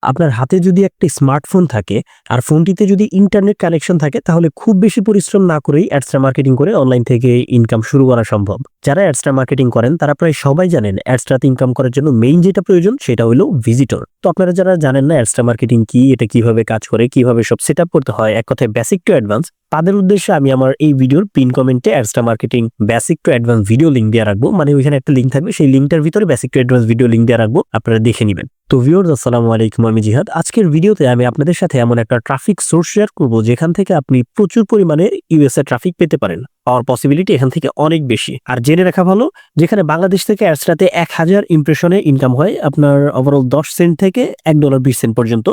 আপনার হাতে যদি একটা স্মার্টফোন থাকে আর ফোনটিতে যদি ইন্টারনেট কানেকশন থাকে তাহলে খুব বেশি পরিশ্রম না করেই অ্যাডস্টার মার্কেটিং করে অনলাইন থেকে ইনকাম শুরু করা সম্ভব। যারা অ্যাডস্টার মার্কেটিং করেন তারা প্রায় সবাই জানেন অ্যাডস্টারতে ইনকাম করার জন্য মেইন যেটা প্রয়োজন সেটা হলো ভিজিটর। তো আপনারা যারা জানেন না অ্যাডস্টার মার্কেটিং কি, এটা কিভাবে কাজ করে, কিভাবে সব সেট আপ করতে হয়, এক কথায় বেসিক টু অ্যাডভান্স, তাদের উদ্দেশ্যে আমি আমার এই ভিডিওর পিন কমেন্টে Adster marketing basic to advance video link দিয়ে রাখবো। মানে ওইখানে একটা লিঙ্ক থাকবে, সেই লিঙ্কটার ভিতরে basic to advance video link দিয়ে রাখবো, আপনারা দেখে নেবেন। তো ভিউয়ার্স, আসসালামু আলাইকুম, আমি জিহাদ। আজকের ভিডিওতে আমি আপনাদের সাথে এমন একটা ট্রাফিক সোর্স শেয়ার করব যেখান থেকে আপনি প্রচুর পরিমাণে ইউএসএ ট্রাফিক পেতে পারেন। পাওয়ার পসিবিলিটি এখান থেকে অনেক বেশি। আর জেনে রাখা ভালো, যেখানে বাংলাদেশ থেকে অ্যাডসটাতে 1000 ইমপ্রেশনে ইনকাম হয় আপনার ওভারঅল 10 সেন্ট থেকে $1.20 পর্যন্ত,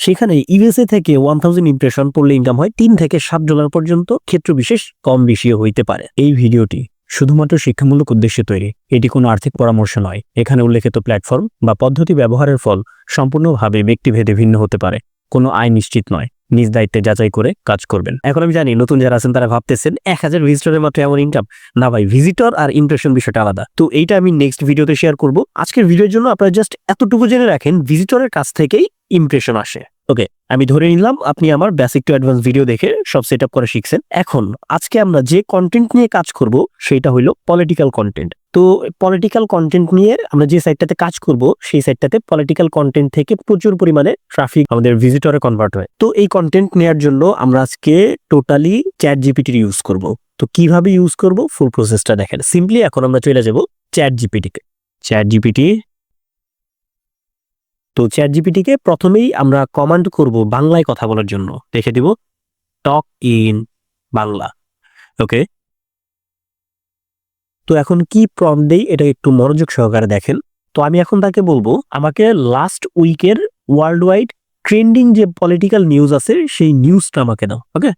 সেখানে ইউএসএ থেকে 1000 ইমপ্রেশন পড়লে ইনকাম হয় $3 থেকে $7 পর্যন্ত, ক্ষেত্র বিশেষ কম বেশিও হইতে পারে। এই ভিডিওটি শুধুমাত্র শিক্ষামূলক উদ্দেশ্যে তৈরি, এটি কোনো আর্থিক পরামর্শ নয়। এখানে উল্লেখিত প্ল্যাটফর্ম বা পদ্ধতি ব্যবহারের ফল সম্পূর্ণভাবে ব্যক্তিভেদে ভিন্ন হতে পারে। কোনো আয় নিশ্চিত নয়, নিজ দায়িত্বে যাচাই করে কাজ করবেন। এখন আমি জানি নতুন যারা আছেন তারা ভাবতেছেন 1000 ভিজিটরের মাত্র এমন ইনকাম। না ভাই, ভিজিটর আর ইমপ্রেশন বিষয়টা আলাদা। তো এইটা আমি নেক্সট ভিডিওতে শেয়ার করব। আজকের ভিডিওর জন্য আপনারা জাস্ট এতটুকু জেনে রাখেন, ভিজিটরের কাছ থেকেই ইমপ্রেশন আসে। ওকে, আমি ধরে নিলাম আপনি আমার বেসিক টু অ্যাডভান্স ভিডিও দেখে সব সেট আপ করে শিখছেন। এখন আজকে আমরা যে কন্টেন্ট নিয়ে কাজ করব সেটা হলো পলিটিক্যাল কন্টেন্ট। তো পলিটিক্যাল কন্টেন্ট নিয়ে আমরা যে সাইটটাতে কাজ করব সেই সাইটটাতে পলিটিক্যাল কন্টেন্ট থেকে প্রচুর পরিমাণে ট্রাফিক আমাদের ভিজিটরে কনভার্ট হয়। তো এই কন্টেন্ট নেওয়ার জন্য আমরা আজকে টোটালি চ্যাট জিপিটির ইউজ করব। তো কিভাবে ইউজ করব ফুল প্রসেসটা দেখেন। সিম্পলি এখন আমরা চলে যাব চ্যাট জিপিটিকে। চ্যাট জিপিটি, তো চ্যাট জিপিটিকে প্রথমেই আমরা কমান্ড করব বাংলায় কথা বলার জন্য। দেখে দিব টক ইন বাংলা। ওকে, তো এখন কি প্রম্পট দেই এটা একটু মনোযোগ সহকারে দেখেন। তো আমি এখন তাকে বলবো আমাকে লাস্ট উইকের ওয়ার্ল্ড ওয়াইড ট্রেন্ডিং যে পলিটিক্যাল নিউজ আছে সেই নিউজটা আমাকে দাও। ওকে,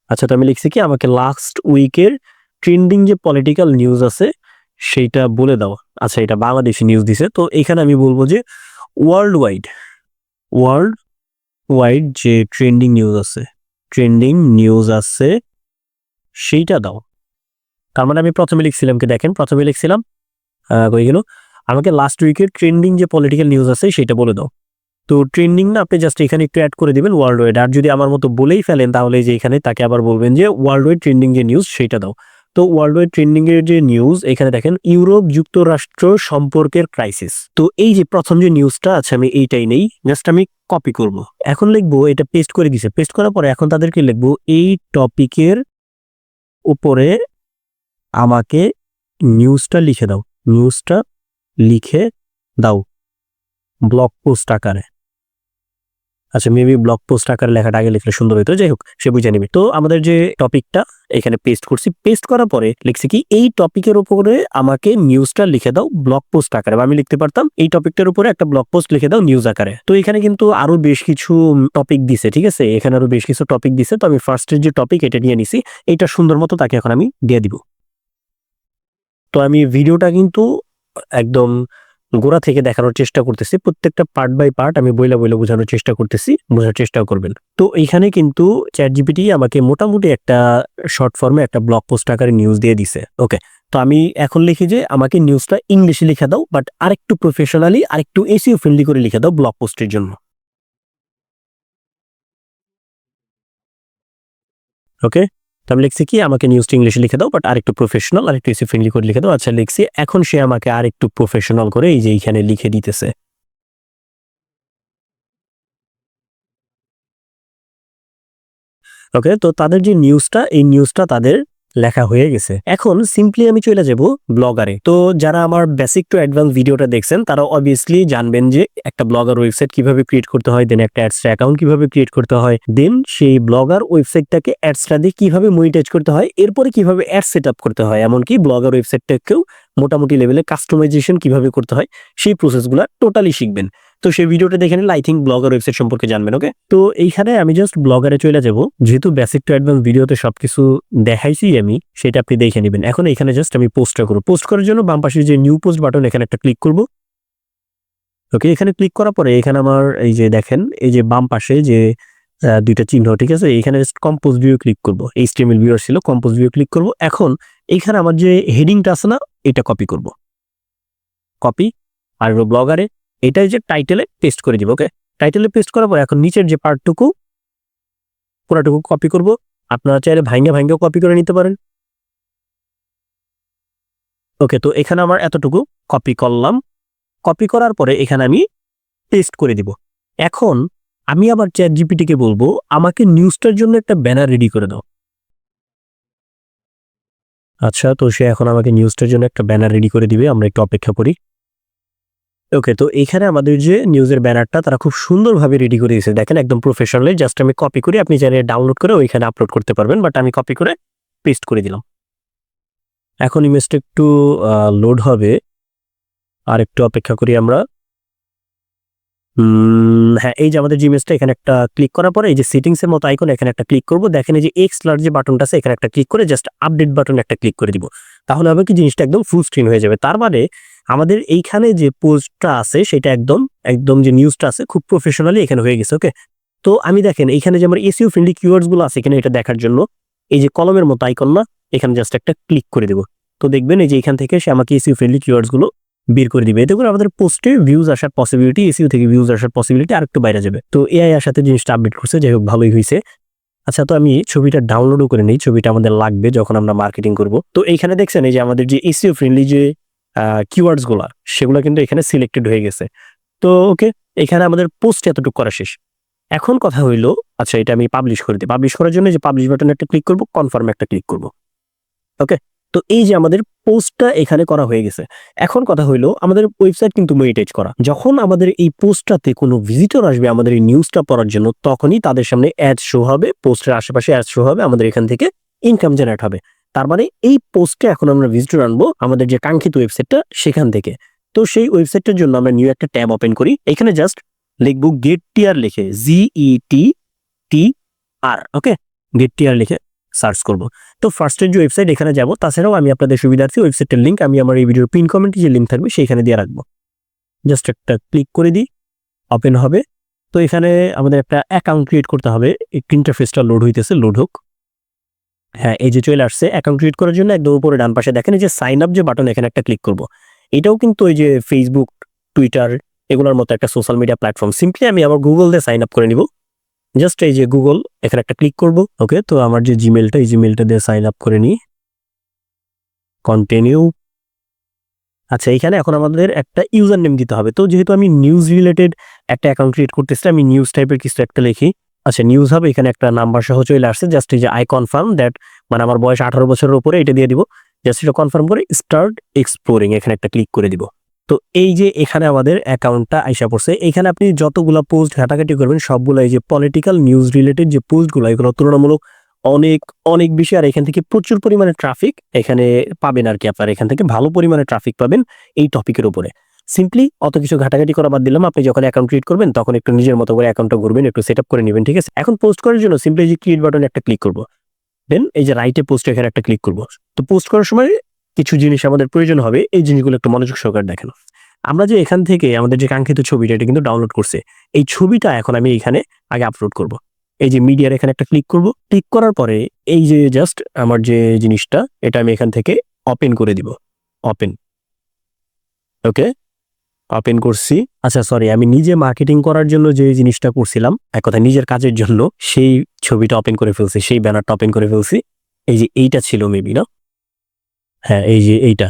আচ্ছা, তো আমি লিখছি কি আমাকে লাস্ট উইকের ট্রেন্ডিং যে পলিটিক্যাল নিউজ আছে সেইটা বলে দাও। আচ্ছা, এটা বাংলাদেশি নিউজ দিছে, তো এখানে আমি বলবো যে ওয়ার্ল্ড ওয়াইড, ওয়ার্ল্ড ওয়াইড যে ট্রেন্ডিং নিউজ আছে সেইটা দাও। তার মানে আমি প্রথমে লিখছিলাম কি দেখেন, প্রথমে লিখছিলাম কই গেল, আমাকে লাস্ট উইকের ট্রেন্ডিং যে পলিটিক্যাল নিউজ আছে সেটা বলে দাও। তো ট্রেন্ডিং না, আপনি জাস্ট এখানে একটু অ্যাড করে দিবেন ওয়ার্ল্ড ওয়াইড। আর যদি আমার মতো বলেই ফেলেন তাহলে যে এখানে তাকে আবার বলবেন যে ওয়ার্ল্ড ওয়াইড ট্রেন্ডিং যে নিউজ সেটা দাও। তো ওয়ার্ল্ড ওয়াইড ট্রেন্ডিং এর যে নিউজ এখানে দেখেন, ইউরোপ যুক্তরাষ্ট্র সম্পর্কের ক্রাইসিস। তো এই যে প্রথম যে নিউজটা আছে আমি এইটাই নেই, জাস্ট আমি কপি করব। এখন লিখবো, এটা পেস্ট করে দিছে, পেস্ট করার পরে এখন তাদেরকে লিখবো এই টপিকের উপরে আমাকে নিউজটা লিখে দাও, নিউজটা লিখে দাও ব্লগ পোস্ট আকারে। আচ্ছা, মেবি ব্লগ পোস্ট আকারে লেখাটা আগে লিখলে সুন্দর হইতো, যাই হোক সে বুঝে নেবে। তো আমাদের যে টপিকটা এখানে পেস্ট করছি, পেস্ট করার পরে লিখছি কি এই টপিকের উপরে আমাকে নিউজটা লিখে দাও ব্লগ পোস্ট আকারে। আমি লিখতে পারতাম এই টপিকটার উপরে একটা ব্লগ পোস্ট লিখে দাও নিউজ আকারে। তো এখানে কিন্তু আরো বেশ কিছু টপিক দিছে, ঠিক আছে, এখানে আরো বেশ কিছু টপিক দিছে। তো আমি ফার্স্টের যে টপিক এটা নিয়ে নিছি, এইটা সুন্দর মতো তাকে এখন আমি দিয়ে দিব। তো আমি ভিডিওটা কিন্তু একদম গোড়া থেকে দেখানোর চেষ্টা করতেছি, প্রত্যেকটা পার্ট বাই পার্ট আমি বইলা বোঝানোর চেষ্টা করতেছি, বোঝার চেষ্টাও করবেন। তো এইখানে কিন্তু চ্যাট জিপিটি আমাকে মোটামুটি একটা শর্ট ফর্মে একটা ব্লগ পোস্ট আকারে নিউজ দিয়ে দিছে। ওকে, তো আমি এখন লিখি যে আমাকে নিউজটা ইংলিশে লিখে দাও, বাট আরেকটু প্রফেশনালি আরেকটু এসইও ফ্রেন্ডলি করে লিখে দাও ব্লগ পোস্টের জন্য। ওকে, তো আমি লিখছি কি আমাকে নিউজটা ইংলিশে লিখে দাও, বাট আরেকটু প্রফেশনাল আরেকটু এসইও ফ্রেন্ডলি করে লিখে দাও। আচ্ছা, লিখছি। এখন সে আমাকে আরেকটু প্রফেশনাল করে এই যে এইখানে লিখে দিতেছে। ওকে, তো তাদের যে নিউজটা, এই নিউজটা তাদের লেখা হয়ে গেছে। এখন সিম্পলি আমি চলে যাব ব্লগারে। তো যারা আমার বেসিক টু অ্যাডভান্স ভিডিওটা দেখছেন তারা অবভিয়াসলি জানবেন যে একটা ব্লগার ওয়েবসাইট কিভাবে ক্রিয়েট করতে হয়, দেন একটা অ্যাডস অ্যাকাউন্ট কিভাবে ক্রিয়েট করতে হয়, দেন সেই ব্লগার ওয়েবসাইটটাকে অ্যাডসটা দিয়ে কিভাবে মনিটাইজ করতে হয়, এরপরে কিভাবে অ্যাড সেট আপ করতে হয়, এমনকি ব্লগার ওয়েবসাইটটাকেও মোটামুটি লেভেলে কাস্টমাইজেশন কিভাবে করতে হয় সেই প্রসেসগুলো টোটালি শিখবেন। তো সেই ভিডিওটা দেখে নিলে আই থিঙ্ক ব্লগার ওয়েবসাইট সম্পর্কে জানবেন। ওকে, তো এইখানে আমি জাস্ট ব্লগারে চলে যাব, যেহেতু বেসিক টু অ্যাডভান্স ভিডিওতে সবকিছু দেখাইছি আমি, সেটা আপনি দেখে নেবেন। এখন এখানে জাস্ট আমি পোস্টটা করব। পোস্ট করার জন্য বাম পাশে যে নিউ পোস্ট বাটন এখানে একটা ক্লিক করব। ওকে, এখানে ক্লিক করার পরে এখানে আমার এই যে দেখেন এই যে বাম পাশে যে দুইটা চিহ্ন, ঠিক আছে, এখানে জাস্ট কম্পোজ ভিউ ক্লিক করব। এইচটিএমএল ভিউয়ার ছিল, কম্পোজ ভিউ ক্লিক করব। এখন এখানে আমার যে হেডিংটা আছে না, এটা কপি করব। কপি, আর ব্লগারে এটাই যে টাইটেলে পেস্ট করে দিব। ওকে, টাইটেলে পেস্ট করার পর এখন নিচের যে পার্টটুকু পুরাটুকু কপি করব। আপনারা চাইলে ভাঙ্গেও কপি করে নিতে পারেন। ওকে, তো এখানে আমার এতটুকু কপি করলাম। কপি করার পরে এখানে আমি পেস্ট করে দিব। এখন আমি আবার চ্যাট জিপিটিকে বলবো আমাকে নিউজটার জন্য একটা ব্যানার রেডি করে দাও। আচ্ছা, তো সে এখন আমাকে নিউজটার জন্য একটা ব্যানার রেডি করে দিবে, আমরা একটু অপেক্ষা করি। ওকে, তো এখানে আমাদের যে নিউজের ব্যানারটা তারা খুব সুন্দরভাবে রেডি করে দিয়েছে, দেখেন একদম প্রফেশনালি। জাস্ট আমি কপি করি, আপনি চাইলে ডাউনলোড করে ওইখানে আপলোড করতে পারবেন, বাট আমি কপি করে পেস্ট করে দিলাম। এখন ইমেজটা একটু লোড হবে, আর একটু অপেক্ষা করি আমরা। হ্যাঁ, এই যে আমাদের যে ইমেজটা, এখানে একটা ক্লিক করার পরে এই যে সেটিংস এর মতো আইকন, এখানে একটা ক্লিক করব। দেখেন এই যে এক্স লার্জ যে বাটনটা আছে, এখানে একটা ক্লিক করে জাস্ট আপডেট বাটন একটা ক্লিক করে দিব। তাহলে হবে কি, জিনিসটা একদম ফুল স্ক্রিন হয়ে যাবে। তার মানে আমাদের এইখানে যে পোস্টটা আছে সেটা একদম একদম যে নিউজটা আছে খুব প্রফেশনালি এখানে হয়ে গেছে। ওকে, তো আমি দেখেন এইখানে যে আমার এসইও ফ্রেন্ডলি কিওয়ার্ডস গুলো আছে এখানে, এটা দেখার জন্য এই যে কলমের মতো আইকন না, এখানে জাস্ট একটা ক্লিক করে দেব। তো দেখবেন এই যে এখান থেকে সে আমাকে এসইও ফ্রেন্ডলি কিওয়ার্ডস গুলো বের করে দিবে। এতে করে আমাদের পোস্টে ভিউজ আসার পসিবিলিটি, এসইও থেকে ভিউজ আসার পসিবিলিটি আরেকটু বাইরে যাবে। তো এআই এর সাথে জিনিসটা আপডেট করছে, যাই হোক ভালোই হয়েছে। আচ্ছা, তো আমি ছবিটা ডাউনলোডও করে নিই, ছবিটা আমাদের লাগবে যখন আমরা মার্কেটিং করব। তো এইখানে দেখছেন এই যে আমাদের যে এসইও ফ্রেন্ডলি যে কিওয়ার্ডস গুলা, সেগুলো কিন্তু এখানে সিলেক্টেড হয়ে গেছে। তো ওকে, এখানে আমাদের পোস্ট এতটুকু করা শেষ। এখন কথা হইলো, আচ্ছা এটা আমি পাবলিশ করে দিই। পাবলিশ করার জন্য যে পাবলিশ বাটনে একটা ক্লিক করব, কনফার্ম একটা ক্লিক করব। ওকে, তো এই যে আমাদের পোস্টটা এখানে করা হয়ে গেছে। এখন কথা হইলো, আমাদের ওয়েবসাইট কিন্তু মনিটাইজ করা। যখন আমাদের এই পোস্টটাতে কোনো ভিজিটর আসবে আমাদের এই নিউজটা পড়ার জন্য, তখনই তাদের সামনে অ্যাড শো হবে, পোস্টের আশেপাশে অ্যাড শো হবে, আমাদের এখান থেকে ইনকাম জেনারেট হবে। তার মানে এই পোস্টে এখন আমরা ভিজিটর আনবো আমাদের যে কাঙ্ক্ষিত ওয়েবসাইটটা সেখান থেকে। তো সেই ওয়েবসাইটটার জন্য আমরা নিউ একটা ট্যাব ওপেন করি। এখানে জাস্ট লিখবো গেট টিআর, লিখে GETTR। ওকে, গেট টিআর লিখে সার্চ করব। তো ফার্স্টের যে ওয়েবসাইট এখানে যাব। তাছাড়াও আমি আপনাদের সুবিধার্থে ওয়েবসাইটের লিঙ্ক আমি আমার এই ভিডিওর পিন কমেন্টে যে লিঙ্ক থাকবে সেইখানে দিয়ে রাখবো। জাস্ট একটা ক্লিক করে দিই, ওপেন হবে। তো এখানে আমাদের একটা অ্যাকাউন্ট ক্রিয়েট করতে হবে। ইন্টারফেসটা লোড হইতেছে, লোড হোক। হ্যাঁ, এই যে চলে আসছে। অ্যাকাউন্ট ক্রিয়েট করার জন্য একদম উপরে ডান পাশে দেখেন এই যে সাইন আপ যে বাটন, এখানে একটা ক্লিক করব। এটাও কিন্তু ওই যে ফেসবুক, টুইটার এগুলোর মতো একটা সোশ্যাল মিডিয়া প্ল্যাটফর্ম। সিম্পলি আমি আবার গুগল দিয়ে সাইন আপ করে নিব। জাস্ট এই যে গুগল, এখানে একটা ক্লিক করব। ওকে, তো আমার যে জিমেলটা, এই জিমেলটা দিয়ে সাইন আপ করে নিই, কন্টিনিউ। আচ্ছা, এখানে এখন আমাদের একটা ইউজার নেম দিতে হবে। তো যেহেতু আমি নিউজ রিলেটেড একটা অ্যাকাউন্ট ক্রিয়েট করতেছি, আমি নিউজ টাইপের কিছু একটা লিখি। আচ্ছা, নিউজ হবে, এখানে একটা নাম্বার সহ চলে আসছে। জাস্ট এই যে আই কনফার্ম দ্যাট, মানে আমার বয়স 18 বছরের উপরে, এটা দিয়ে দিব। জাস্ট এটা কনফার্ম করে স্টার্ট এক্সপ্লোরিং এখানে একটা ক্লিক করে দিব। তো এই যে এখানে আমাদের অ্যাকাউন্টটা আইসা পড়ছে। এখানে আপনি যতগুলা পোস্ট ঘাটাঘাটি করবেন সবগুলো এই যে পলিটিক্যাল নিউজ রিলেটেড যে পোস্টগুলো, এগুলো তুলনামূলক অনেক অনেক বেশি। আর এখান থেকে প্রচুর পরিমাণে ট্রাফিক এখানে পাবেন আর কি। আপনারা এখান থেকে ভালো পরিমাণে ট্রাফিক পাবেন এই টপিকের উপরে। সিম্পলি অত কিছু ঘাটাঘাটি করা বাদ দিলাম। আপনি যখন অ্যাকাউন্ট ক্রিয়েট করবেন তখন একটু নিজের মতো করে অ্যাকাউন্টটা ঘুরবেন, একটু সেট আপ করে নেবেন, ঠিক আছে? এখন পোস্ট করার জন্য সিম্পলি যে ক্রিয়েট বাটনে একটা ক্লিক করব, দেন এই যে রাইটে পোস্ট, এখানে একটা ক্লিক করব। তো পোস্ট করার সময় কিছু জিনিস আমাদের প্রয়োজন হবে, এই জিনিসগুলো একটু মনোযোগ সহকারে দেখেন। আমরা যে এখান থেকে আমাদের যে কাঙ্ক্ষিত ছবিটা, এটা কিন্তু ডাউনলোড করছে। এই ছবিটা এখন আমি এখানে আগে আপলোড করব। এই যে মিডিয়ার এখানে একটা ক্লিক করব। ক্লিক করার পরে এই যে জাস্ট আমার যে জিনিসটা, এটা আমি এখান থেকে ওপেন করে দিব। ওপেন। ওকে, ওপেন করছি। আচ্ছা সরি, আমি নিজে মার্কেটিং করার জন্য যে জিনিসটা করছিলাম, এক কথা নিজের কাজের জন্য, সেই ছবিটা ওপেন করে ফেলছি, সেই ব্যানারটা ওপেন করে ফেলছি। এই যে এইটা ছিল মেবি, না? হ্যাঁ, এই যে এইটা,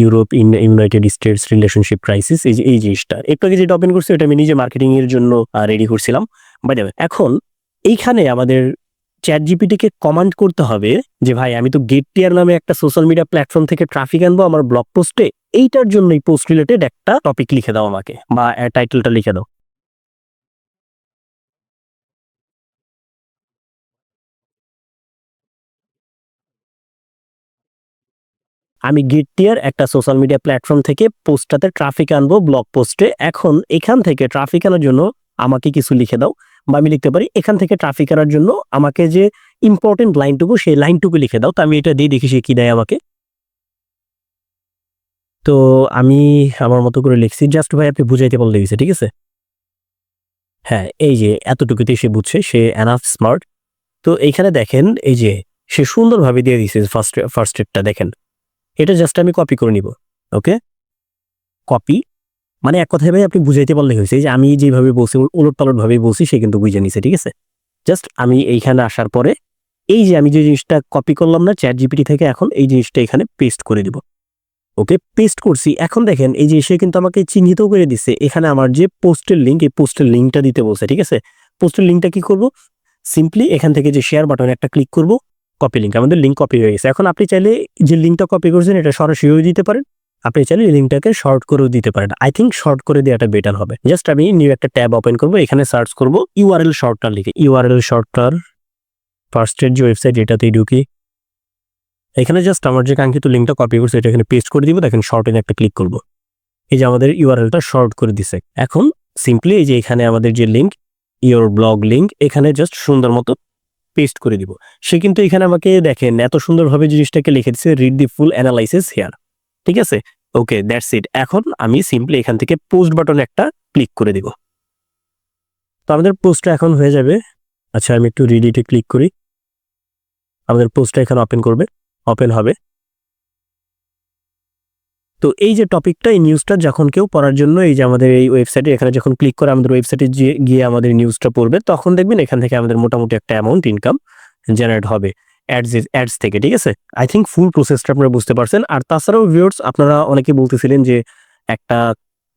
Europe United states relationship crisis, এই যে এই জিনিসটা একটু আগে যেটা ওপেন করছি, এটা আমি নিজে মার্কেটিং এর জন্য রেডি করছিলাম। বাই দ্য ওয়ে, এখন এইখানে আমাদের চ্যাট জিপিটিকে কমান্ড করতে হবে যে ভাই, আমি তো গেট টিয়ার নামে একটা সোশ্যাল মিডিয়া প্ল্যাটফর্ম থেকে ট্রাফিক আনবো আমার ব্লগ পোস্টে, এইটার জন্য এই পোস্ট রিলেটেড একটা টপিক লিখে দাও আমাকে, বা টাইটেলটা লিখে দাও। আমি গেট টিয়ার একটা সোশ্যাল মিডিয়া প্ল্যাটফর্ম থেকে পোস্টটাতে ট্রাফিক আনবো ব্লগ পোস্টে। এখন এখান থেকে ট্রাফিক আনার জন্য আমাকে কিছু লিখে দাও। বা আমি লিখতে পারি এখান থেকে ট্রাফিক আনার জন্য আমাকে যে ইম্পর্টেন্ট লাইনটুকু, সেই লাইনটুকু লিখে দাও। তো আমি এটা দিয়ে দেখি সে কি দেয় আমাকে। তো আমি আমার মতো করে লিখছি। জাস্ট ভাই আপনি বুঝাইতে বললে দিয়েছে, ঠিক আছে? হ্যাঁ, এই যে এতটুকুতে সে বুঝছে, সে এনাফ স্মার্ট। তো এইখানে দেখেন এই যে সে সুন্দরভাবে দিয়ে দিয়েছে ফার্স্ট এডটা, দেখেন। এটা জাস্ট আমি কপি করে নিব। ওকে, কপি। মানে এক কথায় ভাই আপনি বুঝাইতে পারলে হয়েছে, যে আমি যেভাবে বলছি উলটপালট ভাবে বলছি সে কিন্তু বুঝে নিছে, ঠিক আছে। জাস্ট আমি এইখানে আসার পরে এই যে আমি যে জিনিসটা কপি করলাম না চ্যাট জিপিটি থেকে, এখন এই জিনিসটা এখানে পেস্ট করে দিব। ওকে, পেস্ট করছি। এখন দেখেন এই যে সে কিন্তু আমাকে চিহ্নিত করে দিচ্ছে, এখানে আমার যে পোস্টের লিঙ্ক, এই পোস্টের লিঙ্কটা দিতে বলছে, ঠিক আছে। পোস্টের লিঙ্কটা কি করব, সিম্পলি এখান থেকে যে শেয়ার বাটনে একটা ক্লিক করব, কপি লিঙ্ক, আমাদের লিঙ্ক কপি হয়ে গেছে। এখন আপনি চাইলে যে লিঙ্কটা কপি করছেন এটা সরাসরিও দিতে পারেন, আপনি চাইলে এই লিঙ্কটাকে শর্ট করেও দিতে পারেন। আই থিঙ্ক শর্ট করে দেওয়াটা বেটার হবে। জাস্ট আমি নিউ একটা ট্যাব ওপেন করব, এখানে সার্চ করব ইউআরএল শর্টকাট লিখে, ইউআরএল শর্টকাট ফার্স্টের যে ওয়েবসাইট এটাতেই ঢুকি, এখানে জাস্ট আমার যে কাঙ্ক্ষিত লিঙ্কটা কপি করছে এটা এখানে পেস্ট করে দিব। দেখেন শর্ট এনে একটা ক্লিক করব, এই যে আমাদের ইউআরএলটা শর্ট করে দিছে। এখন সিম্পলি এই যে এখানে আমাদের যে লিঙ্ক, ইওর ব্লগ লিঙ্ক, এখানে জাস্ট সুন্দর মতো পেস্ট করে দিব। সে কিন্তু এখানে আমাকে দেখেন এত সুন্দরভাবে জিনিসটাকে লিখে দিচ্ছে, read the full analysis here, ঠিক আছে। ওকে, দ্যাটস ইট। এখন আমি সিম্পলি এখান থেকে পোস্ট বাটনে একটা ক্লিক করে দিব, তো আমাদের পোস্টটা এখন হয়ে যাবে। আচ্ছা আমি একটু রিডিটে ক্লিক করি, আমাদের পোস্টটা এখানে ওপেন হবে। তো এই যে টপিকটা, এই নিউজটা যখন কেউ পড়ার জন্য এই যে আমাদের এই ওয়েবসাইটে এখানে যখন ক্লিক করে আমাদের ওয়েবসাইটে গিয়ে আমাদের নিউজটা পড়বে, তখন দেখবেন এখান থেকে আমাদের মোটামুটি একটা অ্যামাউন্ট ইনকাম জেনারেট হবে অ্যাডস থেকে, ঠিক আছে। আই থিঙ্ক ফুল প্রসেসটা আপনারা বুঝতে পারছেন। আর তাছাড়াও ভিউয়ার্স, আপনারা অনেকে বলতেছিলেন যে একটা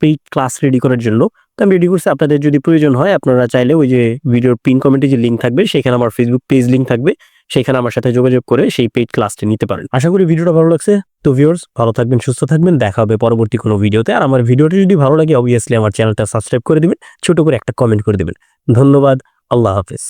পেইড ক্লাস রেডি করার জন্য, তো আমি রেডি করছি। আপনাদের যদি প্রয়োজন হয় আপনারা চাইলে ওই যে ভিডিওর পিন কমেন্টে যে লিঙ্ক থাকবে সেখানে আমার ফেসবুক পেজ লিঙ্ক থাকবে, সেখানে আমার সাথে যোগাযোগ করে সেই পেইড ক্লাসটি নিতে পারেন। আশা করি ভিডিওটা ভালো লাগছে। তো ভিউয়ার্স, ভালো থাকবেন, সুস্থ থাকবেন, দেখা হবে পরবর্তী কোনো ভিডিওতে। আর আমার ভিডিওটি যদি ভালো লাগে অবভিয়াসলি আমার চ্যানেলটা সাবস্ক্রাইব করে দিবেন, ছোট করে একটা কমেন্ট করে দিবেন। ধন্যবাদ, আল্লাহ হাফেজ।